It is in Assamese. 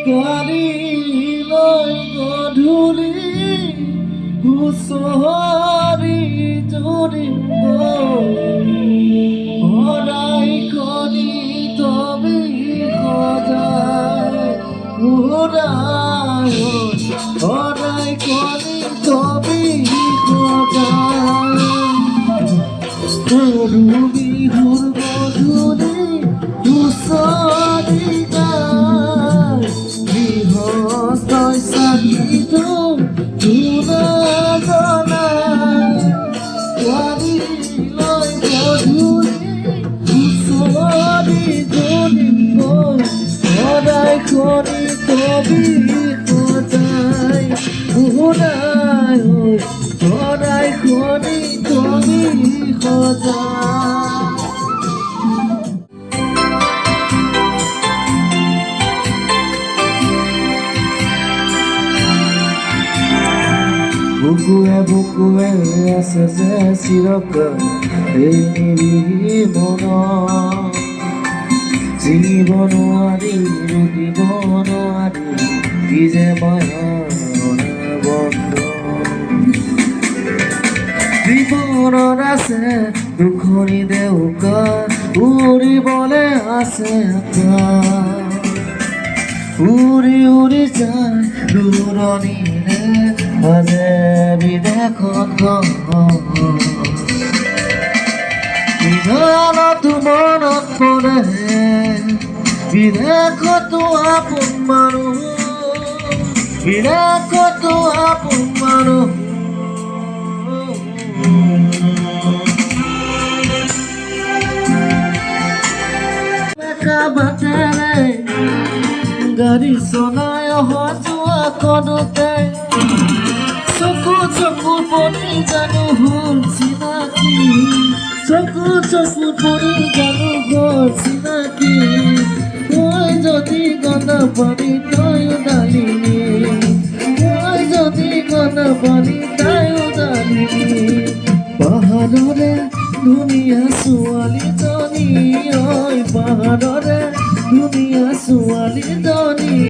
গাড়ী লৈ গধূলি হুঁচৰি জুৰিম সদায় কণী তবি সজাই সদায় কণী তবি সজাই গৰু বিহুৰ গধূলি হুঁচৰি গাই গৃহস্থই চাকিটো ধূনা জ্বলাই গাড়ী লৈ গধূলি হুঁচৰি জুৰিম সদায় কণী তবি সজাই সদায় কণী তবি সজাই বুকুৱে আছে যে চিৰকাল এই নিবিহি মন চিনিব নোৱাৰি ৰুকিব নোৱাৰি কি যে মায়াৰ বন্ধন জীৱনত আছে দুখনি দেউকা উৰিবলে আছে উৰি উৰি যায় দূৰণিলে মাজে বিদেশত বিধানতো মনত পৰে বিদেশতো আপোন মানুহ বিদেশতো আপোন মানুহ বাটেৰে গাড়ী চলাই অহা যোৱা কৰোঁতে চকু পৰি জানো হ'ল চিনাকি চকু পৰি জানো হ'ল চিনাকি তই যদি গণ পাৰি তয়ো ডালিনি তই যদি গণ পাৰি তায়ো ডালিনি পাহাৰৰে ধুনীয়া ছোৱালীজনী ঐ পাহাৰৰে ধুনীয়া ছোৱালীজনী